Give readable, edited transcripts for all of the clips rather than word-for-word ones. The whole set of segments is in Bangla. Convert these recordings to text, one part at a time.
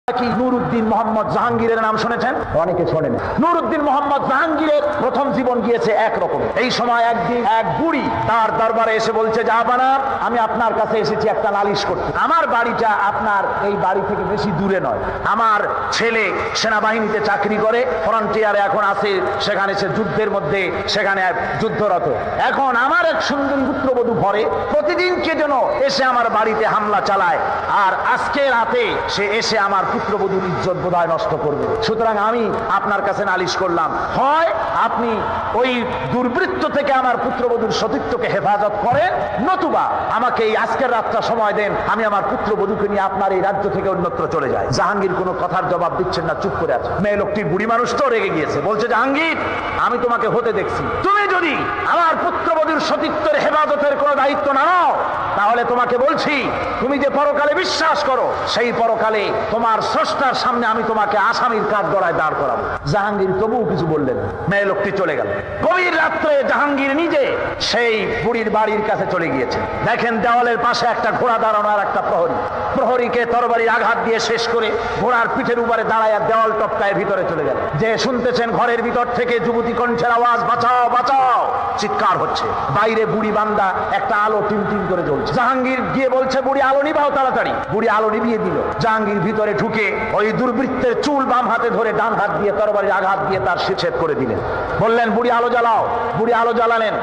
কি নুরউদ্দিন মোহাম্মদ জাহাঙ্গীরের নাম শুনেছেন? অনেকে শোনেন। নুরউদ্দিন মোহাম্মদ জাহাঙ্গীরের প্রথম জীবন গিয়েছে একরকম। এই সময় একদিন এক বুড়ি তার দরবারে এসে বলছে, জাহাপানা, আমি আপনার কাছে এসেছি একটা নালিশ করতে। আমার বাড়িটা আপনার এই বাড়ি থেকে বেশি দূরে নয়। আমার ছেলে সেনাবাহিনীতে চাকরি করে, ফ্রন্টিয়ারে এখন আছে, সেখানে সে যুদ্ধের মধ্যে সেখানে যুদ্ধরত। এখন আমার এক সুন্দরী পুত্রবধূ ঘরে প্রতিদিন কে যেন এসে আমার বাড়িতে হামলা চালায়, আর আজকে রাতে সে এসে আমার পুত্রবধূর ইজ্জত বোধহয় নষ্ট করবে। সুতরাং আমি আপনার কাছে নালিশ করলাম, হয় আপনি ওই দুর্বৃত্ত থেকে আমার পুত্রবধূর সতীত্বকে হেফাজত করেন, নতুবা আমাকে এই আজকের রাতটা সময় দেন, আমি আমার পুত্রবধূকে নিয়ে আপনার এই রাজ্য থেকে অন্যত্র চলে যাই। জাহাঙ্গীর কোনো কথার জবাব দিচ্ছেন না, চুপ করে আছে। মেয়ে লোকটি বুড়ি মানুষ তো রেগে গিয়েছে, বলছে, জাহাঙ্গীর, আমি তোমাকে হতে দেখছি, তুমি যদি আমার পুত্রবধূর সতীত্বের হেফাজতের কোনো দায়িত্ব না নাও, তাহলে তোমাকে বলছি, তুমি যে পরকালে বিশ্বাস করো, সেই পরকালে তোমার স্রষ্টার সামনে আমি তোমাকে আসামির কাঠগড়ায় দাঁড় করাবো। জাহাঙ্গীর তবুও কিছু বললেন। মেয়ে লোকটি চলে গেল। গভীর রাত্রে জাহাঙ্গীর নিজে সেই বুড়ির বাড়ির কাছে চলে গিয়েছে। দেখেন দেওয়ালের পাশে একটা ঘোড়া দাঁড়ানো আর একটা প্রহরী। প্রহরীকে তরবারির আঘাত দিয়ে শেষ করে ঘোড়ার পিঠের উপরে দাঁড়ায় দেওয়াল টপকায় ভিতরে চলে গেল। যে শুনতেছেন ঘরের ভিতর থেকে যুবতী কণ্ঠের আওয়াজ, বাঁচাও বাঁচাও, চিৎকার হচ্ছে। বাইরে বুড়ি বান্দা একটা আলো টিম টিম করে জ্বলছে। জাহাঙ্গীর গিয়ে বলছে, বুড়ি আলো নিভাও তাড়াতাড়ি। বুড়ি আলো নিভিয়ে দিল। জাহাঙ্গীর ভিতরে ঢুকে ওই দুর্বৃত্তের চুল বাম হাতে ধরে ডান হাত দিয়ে তরবারির আঘাত দিয়ে তার শিরচ্ছেদ করে দিলেন। বললেন, বুড়ি আলো জ্বালাও। বুড়ি আলো জ্বালালেন।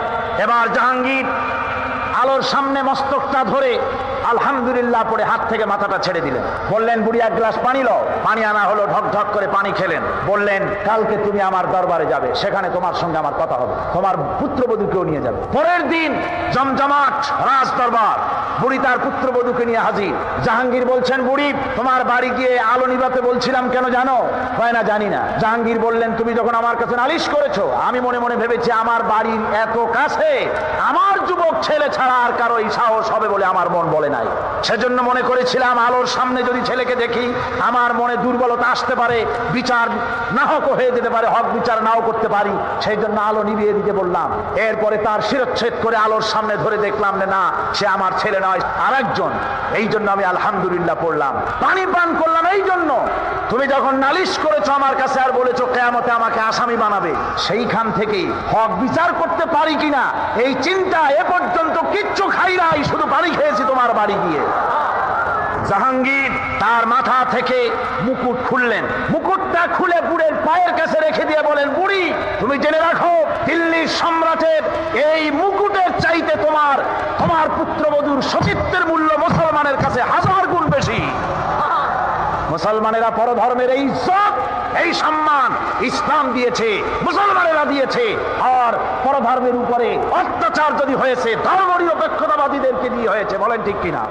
এবার জাহাঙ্গীর আলোর সামনে মস্তকটা ধরে আলহামদুলিল্লাহ পড়ে হাত থেকে মাথাটা ছেড়ে দিলেন। বললেন, বুড়ি এক গ্লাস পানি লও। পানি আনা হলো, ঢক ঢক করে পানি খেলেন। বললেন, কালকে তুমি আমার দরবারে যাবে, সেখানে তোমার সঙ্গে আমার কথা হবে, তোমার পুত্রবধূকেও নিয়ে যাবে। পরের দিন জমজমাট রাজ দরবার, বুড়ি তার পুত্রবধূকে নিয়ে হাজির। জাহাঙ্গীর বলছেন, বুড়ি, তোমার বাড়ি গিয়ে আলো নিভাতে বলছিলাম, কেন জানো? হয় না, জানি না। জাহাঙ্গীর বললেন, তুমি যখন আমার কাছে নালিশ করেছো, আমি মনে মনে ভেবেছি আমার বাড়ির এত কাছে আমার যুবক ছেলে ছাড়া আর কারো এই সাহস হবে বলে আমার মন বলে নাই। সেজন্য মনে করেছিলাম আলোর সামনে যদি ছেলেকে দেখি আমার মনে দুর্বলতা আসতে পারে, বিচার না হক হয়ে যেতে পারে, হক বিচার নাও করতে পারি, সেই জন্য আলো নিভিয়ে দিতে বললাম। এরপরে তার শিরচ্ছেদ করে আলোর সামনে ধরে দেখলাম না, সে আমার ছেলে নয়, আরেকজন। এই জন্য আমি আলহামদুলিল্লাহ পড়লাম, পানি পান করলাম। এই জন্য তুমি যখন নালিশ করেছো আমার কাছে আর বলেছো কিয়ামতে আমাকে আসামি বানাবে, সেইখান থেকেই হক বিচার করতে পারি কিনা এই চিন্তা এ পর্যন্ত কিচ্ছু খাই নাই, শুধু পানি খেয়েছি তোমার বাড়ি গিয়ে। জাহাঙ্গীর তার মাথা থেকে মুকুট খুললেন। মুকুটটা খুলে বুড়ের পায়ের কাছে রেখে দিয়ে বলেন, বুড়ি, তুমি জেনে রাখো, দিল্লির সম্রাটের এই মুকুটের চাইতে তোমার পুত্রবধূর সতীত্বের মূল্য মুসলমানের কাছে 1000 গুণ বেশি। মুসলমানেরা পরধর্মের এই ইজ্জত, এই সম্মান ইসলাম দিয়েছে, মুসলমানেরা দিয়েছে। আর পরধর্মের উপরে অত্যাচার যদি হয়েছে ধর্মনিরপেক্ষতাবাদীদেরকে দিয়ে হয়েছে। বলেন ঠিক কিনা?